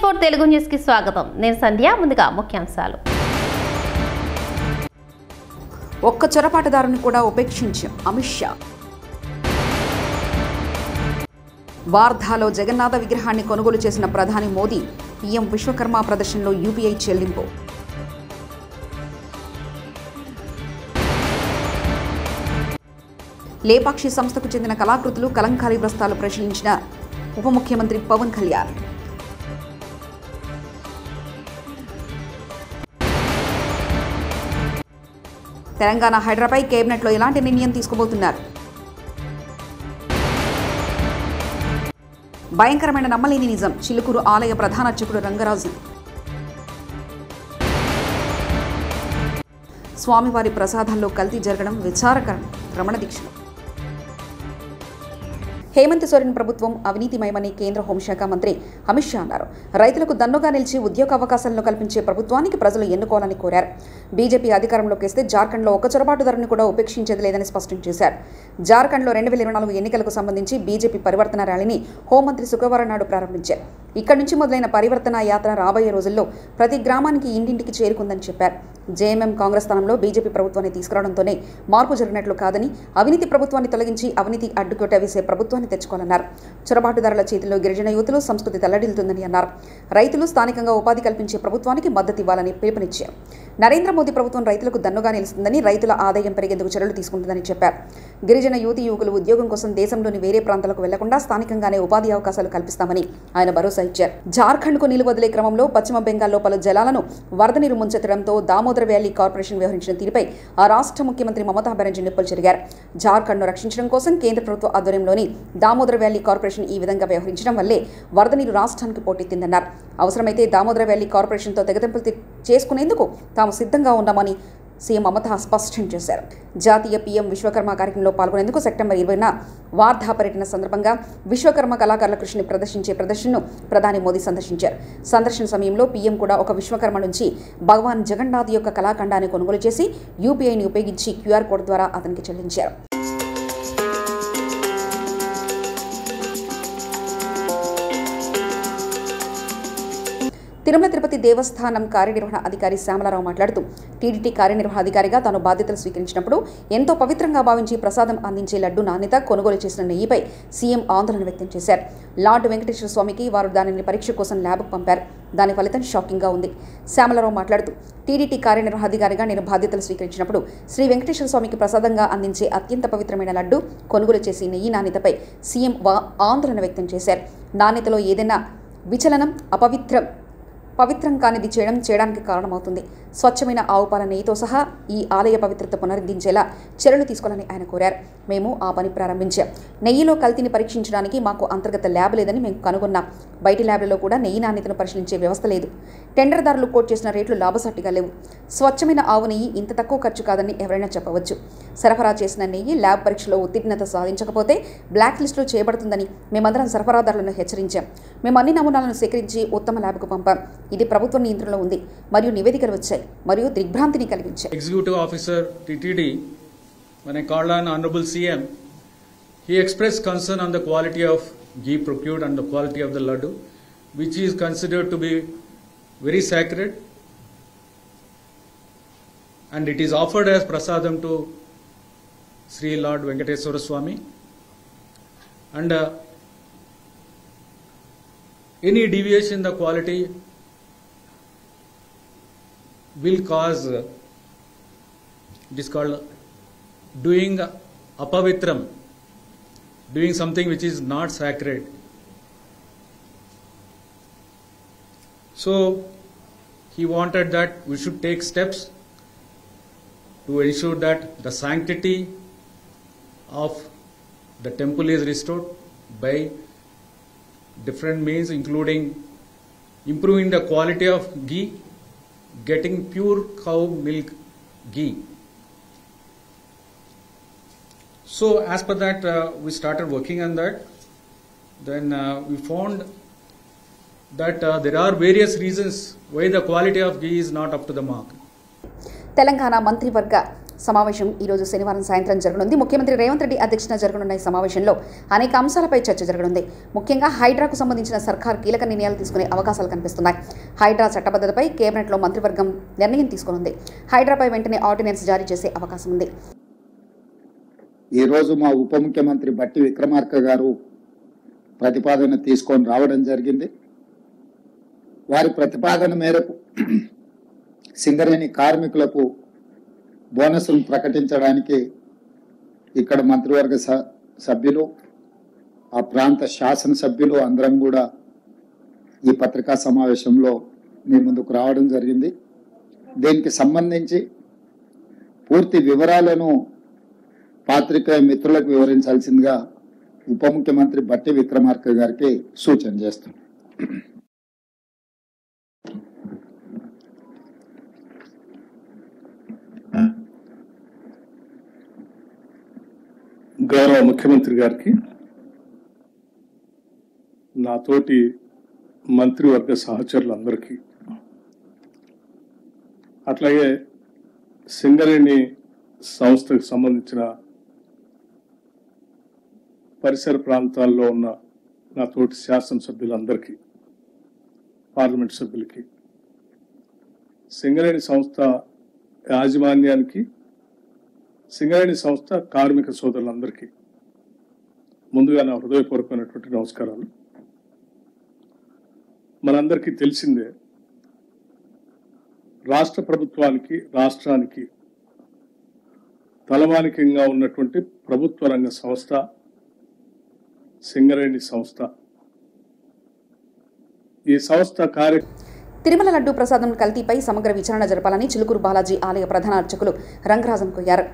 K4 Telugu news కి స్వాగతం. నేను సంధ్య. ముందుగా ముఖ్యాంశాలు. ఒక్క చొరబాటుదారుని కూడా ఉపేక్షించాం అమిత్ షా. వార్ధాలో జగన్నాథ విగ్రహాన్ని కొనుగోలు చేసిన ప్రధాని మోదీ. పీఎం విశ్వకర్మ ప్రదర్శనలో యూపీఐ చెల్లింపు. లేపాక్షి సంస్థకు చెందిన కళాకృతులు కలంకారీ వస్త్రాలు పరిశీలించిన ఉప ముఖ్యమంత్రి పవన్ కళ్యాణ్. తెలంగాణ హైడ్రాపై కేబినెట్లో ఎలాంటి నిర్ణయం తీసుకోబోతున్నారు? భయంకరమైన నమ్మలేని నిజం. చిలుకూరు ఆలయ ప్రధాన అర్చకుడు రంగరాజు. స్వామివారి ప్రసాదాల్లో కల్తీ జరగడం విచారకరం. రమణ దీక్షలు. హేమంత్ సోరెన్ ప్రభుత్వం అవినీతిమయమని కేంద్ర హోంశాఖ మంత్రి అమిత్ షా అన్నారు. రైతులకు దన్నుగా నిలిచి ఉద్యోగ అవకాశాలను కల్పించే ప్రభుత్వానికి ప్రజలు ఎన్నుకోవాలని కోరారు. బీజేపీ అధికారంలోకి వస్తే జార్ఖండ్లో ఒక్క చొరబాటుదారుని కూడా ఉపేక్షించేది లేదని స్పష్టం చేశారు. జార్ఖండ్లో 2024 ఎన్నికలకు సంబంధించి బీజేపీ పరివర్తన ర్యాలీని హోంమంత్రి శుక్రవారం నాడు ప్రారంభించారు. ఇక్కడి నుంచి మొదలైన పరివర్తన యాత్ర రాబోయే రోజుల్లో ప్రతి గ్రామానికి ఇంటింటికి చేరుకుందని చెప్పారు. జేఎంఎం కాంగ్రెస్ స్థానంలో బీజేపీ ప్రభుత్వాన్ని తీసుకురావడంతోనే మార్పు జరిగినట్లు కాదని, అవినీతి ప్రభుత్వాన్ని తొలగించి అవినీతి అడ్డుకోట వేసే ప్రభుత్వాన్ని తెచ్చుకోవాలన్నారు. చొరబాటుదారుల చేతిలో గిరిజన యువతులు సంస్కృతి తల్లడిల్లుతుందని అన్నారు. రైతులు స్థానికంగా ఉపాధి కల్పించే ప్రభుత్వానికి మద్దతు ఇవ్వాలని పిలుపునిచ్చారు. నరేంద్ర మోదీ ప్రభుత్వం రైతులకు దన్నుగా నిలుస్తుందని, రైతుల ఆదాయం పెరిగేందుకు చర్యలు తీసుకుంటుందని చెప్పారు. గిరిజన యువతి యువకులు ఉద్యోగం కోసం దేశంలోని వేరే ప్రాంతాలకు వెళ్లకుండా స్థానికంగానే ఉపాధి అవకాశాలు కల్పిస్తామని ఆయన భరోసా ఇచ్చారు. జార్ఖండ్కు నీళ్లు వదిలే క్రమంలో పశ్చిమ బెంగాల్లో పలు జలాలను వరద నీరు ముంచెత్తడంతో దామోదర వ్యాలీ కార్పొరేషన్ వ్యవహరించిన తీరుపై ఆ రాష్ట్ర ముఖ్యమంత్రి మమతా బెనర్జీ నిప్పులు చెరిగారు. జార్ఖండ్ను రక్షించడం కోసం కేంద్ర ప్రభుత్వ ఆధ్వర్యంలోని దామోదర వ్యాలీ కార్పొరేషన్ ఈ విధంగా వ్యవహరించడం వల్లే వరద నీరు రాష్ట్రానికి పోటెత్తిందన్నారు. అవసరమైతే దామోదర వ్యాలీ కార్పొరేషన్తో తెగతింపులు చేసుకునేందుకు తాము సిద్ధంగా ఉన్నామని సీఎం మమతా స్పష్టం చేశారు. జాతీయ పీఎం విశ్వకర్మ కార్యక్రమంలో పాల్గొనేందుకు సెప్టెంబర్ 20న వార్ధా పర్యటన సందర్భంగా విశ్వకర్మ కళాకారుల కృషిని ప్రదర్శించే ప్రదర్శనను ప్రధాని మోదీ సందర్శించారు. సందర్శన సమయంలో పీఎం కూడా ఒక విశ్వకర్మ నుంచి భగవాన్ జగన్నాథ్ యొక్క కళాఖండాన్ని కొనుగోలు చేసి యూపీఐని ఉపయోగించి క్యూఆర్ కోడ్ ద్వారా అతనికి చెల్లించారు. తిరుమల తిరుపతి దేవస్థానం కార్యనిర్వహణ అధికారి శ్యామలారావు మాట్లాడుతూ, టీడీటీ కార్యనిర్వహణాధికారిగా తాను బాధ్యతలు స్వీకరించినప్పుడు ఎంతో పవిత్రంగా భావించి ప్రసాదం అందించే లడ్డు నాణ్యత, కొనుగోలు చేసిన నెయ్యిపై సీఎం ఆందోళన వ్యక్తం చేశారు. లార్డ్ వెంకటేశ్వర స్వామికి వారు దానిని పరీక్ష కోసం ల్యాబ్కు పంపారు. దాని ఫలితం షాకింగ్గా ఉంది. శ్యామలారావు మాట్లాడుతూ, టీడీటీ కార్యనిర్వహణాధికారిగా నేను బాధ్యతలు స్వీకరించినప్పుడు శ్రీ వెంకటేశ్వర స్వామికి ప్రసాదంగా అందించే అత్యంత పవిత్రమైన లడ్డు, కొనుగోలు చేసి నెయ్యి నాణ్యతపై సీఎం ఆందోళన వ్యక్తం చేశారు. నాణ్యతలో ఏదైనా విచలనం పవిత్రం కానిది చేయడానికి కారణమవుతుంది. స్వచ్ఛమైన ఆవు పాల నెయ్యితో సహా ఈ ఆలయ పవిత్రత పునరుద్ధరించేలా చర్యలు తీసుకోవాలని ఆయన కోరారు. మేము ఆ పని ప్రారంభించాం. నెయ్యిలో కల్తీని పరీక్షించడానికి మాకు అంతర్గత ల్యాబ్ లేదని మేము కనుగొన్నాం. బయటి ల్యాబ్లలో కూడా నెయ్యి నాణ్యతను పరిశీలించే వ్యవస్థ లేదు. టెండర్దారులు కోట్ చేసిన రేట్లు లాభసాటిగా లేవు. స్వచ్ఛమైన ఆవు నెయ్యి ఇంత తక్కువ ఖర్చు కాదని ఎవరైనా చెప్పవచ్చు. సరఫరా చేసిన నెయ్యి ల్యాబ్ పరీక్షలో ఉత్తీర్ణత సాధించకపోతే బ్లాక్ లిస్టులో చేయబడుతుందని మేమందరం సరఫరాదారులను హెచ్చరించాం. మేము అన్ని నమూనాలను సేకరించి ఉత్తమ ల్యాబ్కు పంపాం. ఇది ప్రభుత్వ నియంత్రణలో ఉంది మరియు నివేదికలు వచ్చాయి మరియు దిగ్భ్రాంతిని కలిగించాయి. Executive officer TTD when I called on Honorable CM, he expressed concern on the quality of ghee procured and the quality of the laddu, which is considered to be very sacred, and it is offered as prasadam to Sri Lord Venkateswara Swami, and any deviation in the quality will cause it is called doing apavitram, doing something which is not sacred. So he wanted that we should take steps to ensure that the sanctity of the temple is restored by different means, including improving the quality of ghee, getting pure cow milk ghee. So as per that we started working on that. Then we found that there are various reasons why the quality of ghee is not up to the mark. Telangana మంత్రివర్గ సమావేశం ఈరోజు శనివారం సాయంత్రం జరగనుంది. ముఖ్యమంత్రి రేవంత్ రెడ్డి అధ్యక్షతన జరగనున్న ఈ సమావేశంలో అనేక అంశాలపై చర్చ జరగనుంది. ముఖ్యంగా హైడ్రాకు సంబంధించిన సర్కార్ కీలక నిర్ణయాలు తీసుకునే అవకాశాలు కనిపిస్తున్నాయి. హైడ్రా చట్టబద్ధతపై కేబినెట్లో మంత్రివర్గం నిర్ణయం తీసుకునుంది. హైడ్రాపై వెంటనే ఆర్డినెన్స్ జారీ చేసే అవకాశం ఉంది. ఈ రోజు మా ఉప ముఖ్యమంత్రి బట్టి విక్రమార్క గారు ప్రతిపాదన తీసుకొని రావడం జరిగింది. వారి ప్రతిపాదన మేరకు సింగరేణి కార్మికులకు బోనస్ను ప్రకటించడానికి ఇక్కడ మంత్రివర్గ సభ్యులు, ఆ ప్రాంత శాసనసభ్యులు అందరం కూడా ఈ పత్రికా సమావేశంలో మీ ముందుకు రావడం జరిగింది. దీనికి సంబంధించి పూర్తి వివరాలను పాత్రికేయ మిత్రులకు వివరించాల్సిందిగా ఉప ముఖ్యమంత్రి బట్టి విక్రమార్క గారికి సూచన చేస్తున్నాం. గౌరవ ముఖ్యమంత్రి గారికి, నాతోటి మంత్రివర్గ సహచరులందరికీ, అట్లాగే సింగరేణి సంస్థకు సంబంధించిన పరిసర ప్రాంతాల్లో ఉన్న నా తోటి శాసనసభ్యులందరికీ, పార్లమెంట్ సభ్యులకి, సింగరేణి సంస్థ యాజమాన్యానికి, సింగరేణి సంస్థ కార్మిక సోదరులందరికీ ముందుగా నా హృదయపూర్వకమైనటువంటి నమస్కారాలు. మనందరికీ తెలిసిందే, రాష్ట్ర ప్రభుత్వానికి, రాష్ట్రానికి తలమానికంగా ఉన్నటువంటి ప్రభుత్వ రంగ సంస్థ సింగరేణి సంస్థ. ఈ సంస్థ తిరుమల లడ్డూ ప్రసాదం కల్తీపై సమగ్ర విచారణ జరపాలని చిలుకూరు బాలాజీ ఆలయ ప్రధాన అర్చకులు రంగరాజన్ కోరారు.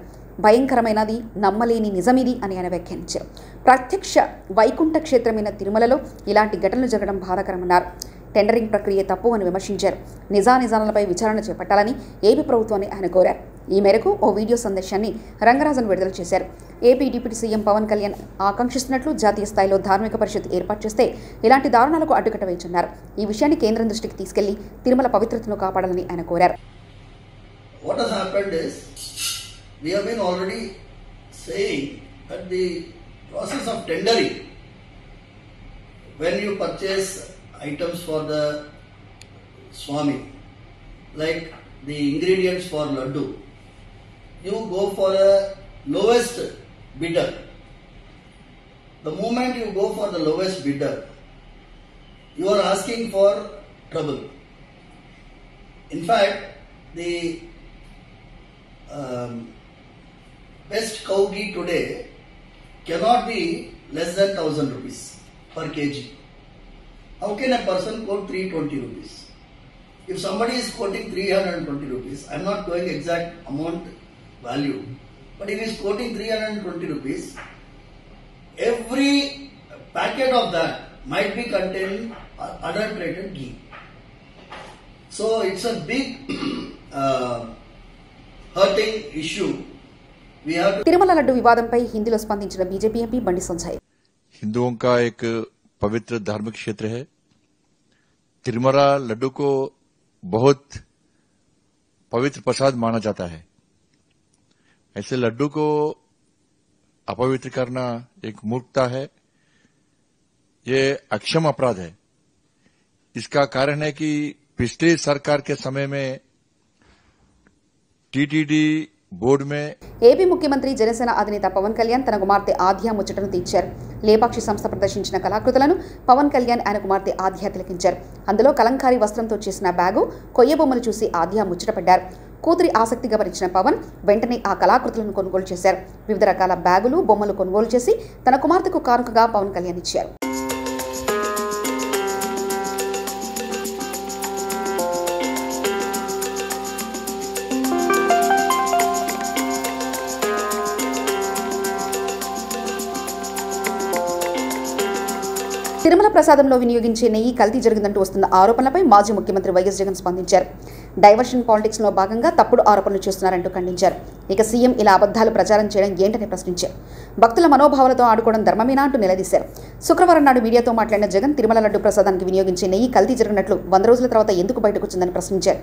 భయంకరమైనది, నమ్మలేని నిజమిది అని ఆయన వ్యాఖ్యానించారు. ప్రత్యక్ష వైకుంఠ క్షేత్రమైన తిరుమలలో ఇలాంటి ఘటనలు జరగడం బాధాకరమన్నారు. టెండరింగ్ ప్రక్రియ తప్పు అని విమర్శించారు. నిజానిజాలపై విచారణ చేపట్టాలని ఏపీ ప్రభుత్వాన్ని ఆయన కోరారు. ఈ మేరకు ఓ వీడియో సందేశాన్ని రంగరాజన్ విడుదల చేశారు. AP deputy CM Pawan Kalyan ఆకాంక్షిస్తున్నట్లు జాతీయ స్థాయిలో ధార్మిక పరిషత్ ఏర్పాటు చేస్తే ఇలాంటి దారుణాలకు అడ్డుకట్ట వేయనున్నారు. ఈ విషయాన్ని కేంద్రం దృష్టికి తీసుకెళ్లి తిరుమల పవిత్రతను కాపాడాలని ఆయన కోరారు. We have been already saying that the process of tendering, when you purchase items for the Swami, like the ingredients for laddu, you go for a lowest bidder. The moment you go for the lowest bidder, you are asking for trouble. In fact, the best cow ghee today cannot be less than 1,000 rupees per kg. How can a person quote 320 rupees? If somebody is quoting 320 rupees, I am not going exact amount value, but if he is quoting 320 rupees, every packet of that might be containing adulterated ghee. So it's a big hurting issue. Tirumala laddu వివాదంపై హిందీలో స్పందించిన BJP MP Bandi Sanjay. हिंदुओं का एक पवित्र धार्मिक क्षेत्र है. तिरुमला लड्डू को बहुत पवित्र प्रसाद माना जाता है. ऐसे लड्डू को अपवित्र करना एक मूर्खता है. ये अक्षम अपराध है. इसका कारण है कि पिछली सरकार के समय में टीटीडी బోర్డు మే ఏపీ ముఖ్యమంత్రి జనసేన అధినేత పవన్ కళ్యాణ్ తన కుమార్తె ఆద్య ముచ్చటను తీర్చారు. లేపాక్షి సంస్థ ప్రదర్శించిన కళాకృతులను పవన్ కళ్యాణ్ ఆయన కుమార్తె ఆద్య తిలకించారు. అందులో కలంకారీ వస్త్రంతో చేసిన బ్యాగు, కొయ్య బొమ్మలు చూసి ఆద్య ముచ్చటపడ్డారు. కూతురి ఆసక్తిగా భరించిన పవన్ వెంటనే ఆ కళాకృతులను కొనుగోలు చేశారు. వివిధ రకాల బ్యాగులు, బొమ్మలు కొనుగోలు చేసి తన కుమార్తెకు కానుకగా పవన్ కళ్యాణ్ ఇచ్చారు. తిరుమల ప్రసాదంలో వినియోగించే నెయ్యి కల్తీ జరిగిందంటూ వస్తున్న ఆరోపణలపై మాజీ ముఖ్యమంత్రి వైఎస్ జగన్ స్పందించారు. డైవర్షన్ పాలిటిక్స్ లో భాగంగా తప్పుడు ఆరోపణలు చేస్తున్నారంటూ ఖండించారు. ఇక సీఎం ఇలా అబద్ధాలు ప్రచారం చేయడం ఏంటని ప్రశ్నించారు. భక్తుల మనోభావాలతో ఆడుకోవడం ధర్మమేనా అంటూ నిలదీశారు. శుక్రవారం నాడు మీడియాతో మాట్లాడిన జగన్ తిరుమల లడ్డు ప్రసాదానికి వినియోగించే నెయ్యి కల్తీ జరిగినట్లు 100 రోజుల తర్వాత ఎందుకు బయటకు వచ్చిందని ప్రశ్నించారు.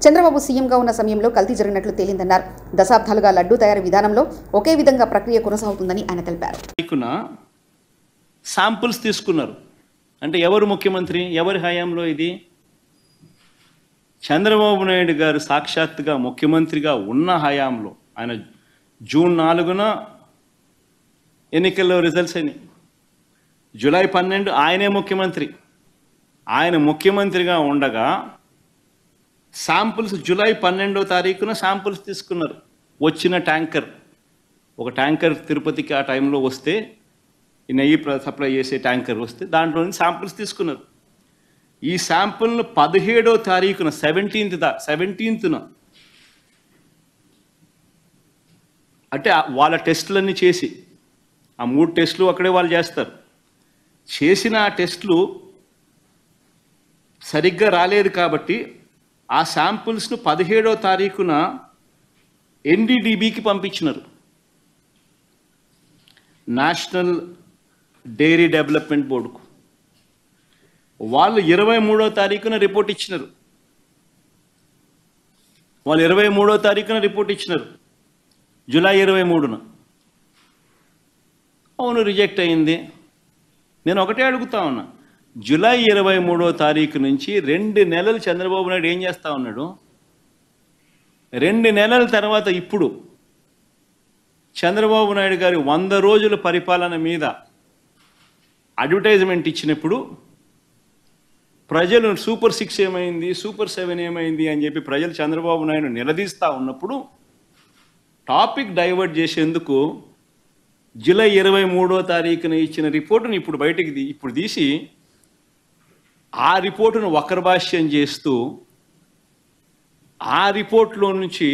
చంద్రబాబు సీఎంగా ఉన్న సమయంలో కల్తీ జరిగినట్లు తేలిందన్నారు. దశాబ్దాలుగా లడ్డూ తయారీ విధానంలో ఒకే విధంగా ప్రక్రియ కొనసాగుతుందని ఆయన తెలిపారు. శాంపుల్స్ తీసుకున్నారు అంటే ఎవరు ముఖ్యమంత్రి, ఎవరి హయాంలో ఇది? చంద్రబాబు నాయుడు గారు సాక్షాత్తుగా ముఖ్యమంత్రిగా ఉన్న హయాంలో. ఆయన జూన్ 4న ఎన్నికల్లో రిజల్ట్స్ అయినాయి. జూలై 12 ఆయనే ముఖ్యమంత్రి. ఆయన ముఖ్యమంత్రిగా ఉండగా శాంపుల్స్ జూలై 12వ తారీఖున శాంపుల్స్ తీసుకున్నారు. వచ్చిన ఒక ట్యాంకర్ తిరుపతికి ఆ టైంలో వస్తే, ఈ నెయ్యి సప్లై చేసే ట్యాంకర్ వస్తే దాంట్లో నుంచి శాంపుల్స్ తీసుకున్నారు. ఈ శాంపుల్ను 17వ తారీఖున 17న అంటే వాళ్ళ టెస్టులన్నీ చేసి, ఆ 3 టెస్టులు అక్కడే వాళ్ళు చేస్తారు. చేసిన ఆ టెస్టులు సరిగ్గా రాలేదు కాబట్టి ఆ శాంపుల్స్ను 17వ తారీఖున NDDBకి పంపించినారు, నేషనల్ డైరీ డెవలప్మెంట్ బోర్డుకు. వాళ్ళు 23వ తారీఖున రిపోర్ట్ ఇచ్చినారు. జూలై 23న. అవును, రిజెక్ట్ అయింది. నేను ఒకటే అడుగుతా ఉన్నా, జూలై 23వ తారీఖు నుంచి 2 నెలలు చంద్రబాబు నాయుడు ఏం చేస్తా ఉన్నాడు? 2 నెలల తర్వాత ఇప్పుడు చంద్రబాబు నాయుడు గారి 100 రోజుల పరిపాలన మీద అడ్వర్టైజ్మెంట్ ఇచ్చినప్పుడు ప్రజలు సూపర్ 6 ఏమైంది, సూపర్ 7 ఏమైంది అని చెప్పి ప్రజలు చంద్రబాబు నాయుడు నిలదీస్తూ ఉన్నప్పుడు టాపిక్ డైవర్ట్ చేసేందుకు జూలై 23వ తారీఖున ఇచ్చిన రిపోర్టును ఇప్పుడు తీసి ఆ రిపోర్టును వక్రభాష్యం చేస్తూ ఆ రిపోర్ట్లో నుంచి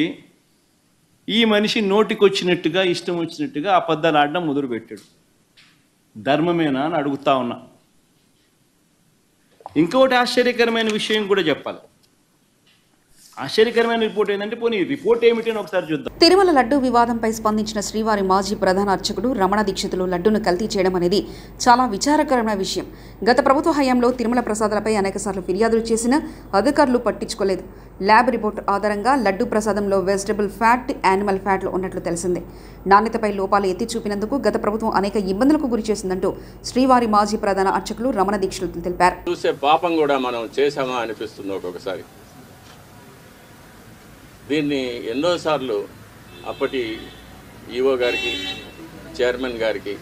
ఈ మనిషి నోటికొచ్చినట్టుగా ఇష్టం వచ్చినట్టుగా అబద్ధాలు ఆడడం మొదలుపెట్టాడు. ధర్మమేనా అని అడుగుతా ఉన్నా. ఇంకొకటి ఆశ్చర్యకరమైన విషయం కూడా చెప్పాలి. ఆశ్చర్యకరమైన రిపోర్ట్ ఏంటంటే, పోనీ రిపోర్ట్ ఏమిటి అని ఒకసారి చూద్దాం. తిరుమల లడ్డూ వివాదంపై స్పందించిన శ్రీవారి మాజీ ప్రధాన అర్చకుడు రమణ దీక్షితులు లడ్డూను కల్తీ చేయడం అనేది చాలా విచారకరమైన విషయం. గత ప్రభుత్వ హయాంలో తిరుమల ప్రసాదాలపై అనేకసార్లు ఫిర్యాదులు చేసినా అధికారులు పట్టించుకోలేదు. ల్యాబ్ రిపోర్ట్ ఆధారంగా లడ్డూ ప్రసాదంలో వెజిటబుల్ ఫ్యాట్, యానిమల్ ఫ్యాట్లు ఉన్నట్లు తెలిసిందే. నాణ్యతపై లోపాలు ఎత్తి చూపినందుకు గత ప్రభుత్వం అనేక ఇబ్బందులకు గురి చేసిందంటూ శ్రీవారి మాజీ ప్రధాన అర్చకులు రమణ దీక్షితులు తెలిపారు. చూసే పాపం కూడా మనం చేశామా అనిపిస్తుంది ఒక్కొక్కసారి. దీన్ని ఎన్నోసార్లు అప్పటి ఈఓ గారికి, చైర్మన్ గారికి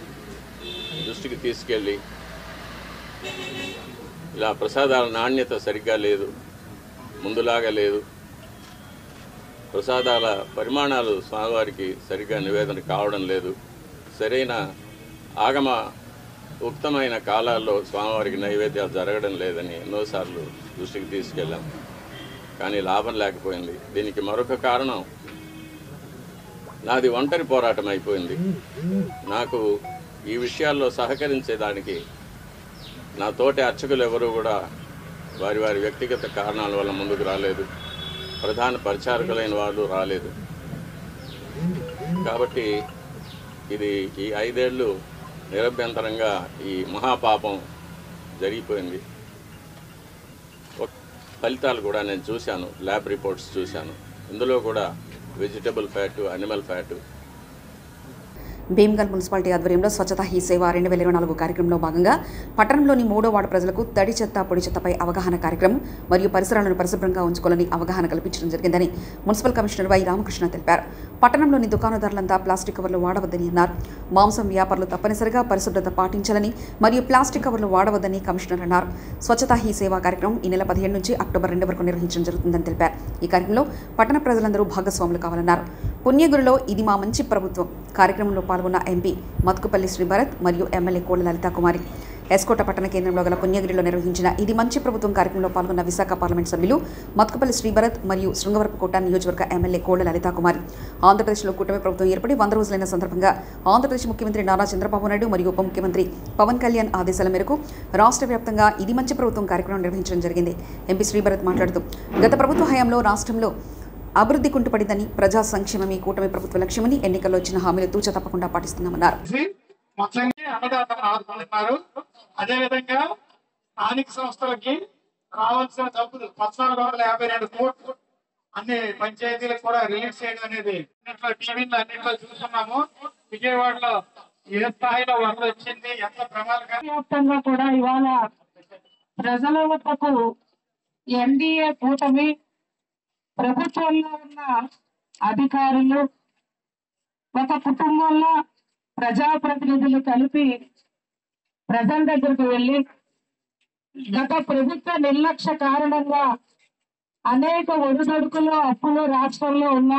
దృష్టికి తీసుకెళ్ళి, ఇలా ప్రసాదాల నాణ్యత సరిగ్గా లేదు, ముందులాగా లేదు, ప్రసాదాల పరిమాణాలు స్వామివారికి సరిగ్గా నివేదన కావడం లేదు, సరైన ఆగమ ఉక్తమైన కాలాల్లో స్వామివారికి నైవేద్యాలు జరగడం లేదని ఎన్నోసార్లు దృష్టికి తీసుకెళ్ళాం. కానీ లాభం లేకపోయింది. దీనికి మరొక కారణం, నాది ఒంటరి పోరాటం అయిపోయింది. నాకు ఈ విషయాల్లో సహకరించేదానికి నా తోటి అర్చకులు ఎవరూ కూడా వారి వారి వ్యక్తిగత కారణాల వల్ల ముందుకు రాలేదు. ప్రధాన పరిచారకులైన వాళ్ళు రాలేదు. కాబట్టి ఇది ఈ 5 ఏళ్ళు నిరభ్యంతరంగా ఈ మహాపాపం జరిగిపోయింది. ఫలితాలు కూడా నేను చూశాను, ల్యాబ్ రిపోర్ట్స్ చూశాను. ఇందులో కూడా vegetable fat, animal fat. Bheemgal municipality ఆధ్వర్యంలో స్వచ్ఛతా హీ సేవ 2024 కార్యక్రమంలో భాగంగా పట్టణంలోని 3వ వార్డు ప్రజలకు తడి చెత్త, పొడి చెత్తపై అవగాహన కార్యక్రమం మరియు పరిసరాలను పరిశుభ్రంగా ఉంచుకోవాలని అవగాహన కల్పించడం జరిగిందని మున్సిపల్ కమిషనర్ వై రామకృష్ణ తెలిపారు. పట్టణంలోని దుకాణదారులంతా ప్లాస్టిక్ కవర్లు వాడవద్దని అన్నారు. మాంసం వ్యాపారులు తప్పనిసరిగా పరిశుభ్రత పాటించాలని మరియు ప్లాస్టిక్ కవర్లు వాడవద్దని కమిషనర్ అన్నారు. స్వచ్ఛతా హీ సేవ కార్యక్రమం ఈ నెల 17 నుంచి అక్టోబర్ 2 వరకు నిర్వహించడం జరుగుతుందని తెలిపారు. ఈ కార్యక్రమంలో పట్టణ ప్రజలందరూ భాగస్వాములు కావాలన్నారు. పుణ్యగిరిలో ఇది మా మంచి ప్రభుత్వం కార్యక్రమంలో పాల్గొన్న ఎంపీ మత్కుపల్లి శ్రీభరత్ మరియు ఎమ్మెల్యే కోళ్ల లలితా కుమారి. ఎస్కోట పట్టణ కేంద్రంలో గల పుణ్యగిరిలో నిర్వహించిన ఇది మంచి ప్రభుత్వం కార్యక్రమంలో పాల్గొన్న విశాఖ పార్లమెంట్ సభ్యులు మత్కుపల్లి శ్రీభరత్ మరియు శృంగవరపుకోట నియోజకవర్గ ఎమ్మెల్యే కోళ్ల లలితా కుమారి. ఆంధ్రప్రదేశ్లో కూటమి ప్రభుత్వం ఏర్పడి 100 రోజులైన సందర్భంగా ఆంధ్రప్రదేశ్ ముఖ్యమంత్రి నారా చంద్రబాబు నాయుడు మరియు ఉప ముఖ్యమంత్రి పవన్ కళ్యాణ్ ఆదేశాల మేరకు రాష్ట్ర వ్యాప్తంగా ఇది మంచి ప్రభుత్వం కార్యక్రమం నిర్వహించడం జరిగింది. ఎంపీ శ్రీభరత్ మాట్లాడుతూ గత ప్రభుత్వ హయాంలో రాష్ట్రంలో అభివృద్ధి కుంటుపడిందని, ప్రజా సంక్షేమమే కూటమి ప్రభుత్వ లక్ష్యమని, ఎన్నికల్లో ఇచ్చిన హామీలు తూచ తప్పకుండా పాటిస్తున్నామన్నారు. అదేవిధంగా స్థానిక సంస్థలకి రావాల్సిన డబ్బులు 1452 కోట్లు అన్ని పంచాయతీలకు కూడా రిలీజ్ చేయడం అనేది టీవీలో అన్నింటిలో చూస్తున్నాము. విజయవాడలో ఏ స్థాయిలో వరద వచ్చింది, ఎంత ప్రమాదకరం. వ్యాప్తంగా కూడా ఇవాళ ప్రజల వద్దకు ఎన్డీఏ కూటమి ప్రభుత్వంలో ఉన్న అధికారులు ఒక కుటుంబంలో ప్రజాప్రతినిధులు కలిపి ప్రజల దగ్గరకు వెళ్ళి గత ప్రభుత్వ నిర్లక్ష్య కారణంగా అనేక ఒడిదొడుకులు అప్పులు రాష్ట్రంలో ఉన్న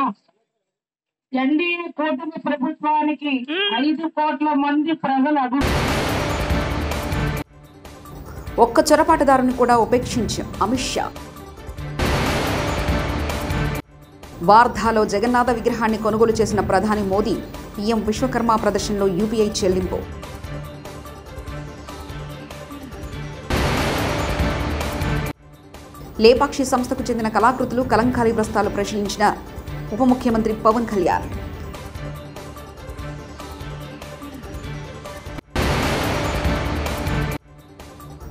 ఎన్డీఏ కూటమి ప్రభుత్వానికి 5 కోట్ల మంది ప్రజలు ఒక్క చొరబాటుదారుని కూడా ఉపేక్షించాం అమిత్ షా. వార్ధాలో జగన్నాథ విగ్రహాన్ని కొనుగోలు చేసిన ప్రధాని మోదీ పీఎం విశ్వకర్మ ప్రదర్శనలో యూపీఐ చెల్లింపు. లేపాక్షి సంస్థకు చెందిన కళాకృతులు కలంకారీ వస్త్రాలు పరిశీలించిన ఉప ముఖ్యమంత్రి పవన్ కళ్యాణ్.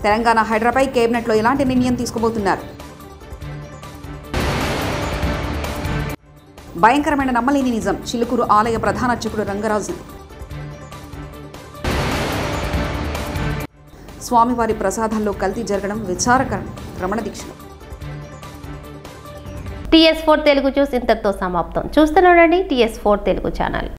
తెలంగాణ హైడ్రాపై కేబినెట్లో ఎలాంటి నిర్ణయం తీసుకోబోతున్నారు? భయంకరమైన నమ్మలేని నిజం చిలుకూరు ఆలయ ప్రధాన అర్చకుడు రంగరాజు. స్వామివారి ప్రసాదాల్లో కల్తీ జరగడం విచారకరం రమణ దీక్షలు. TS4 తెలుగు న్యూస్ ఇంతటితో సమాప్తం. చూస్తూనే ఉండండి TS4 తెలుగు ఛానల్.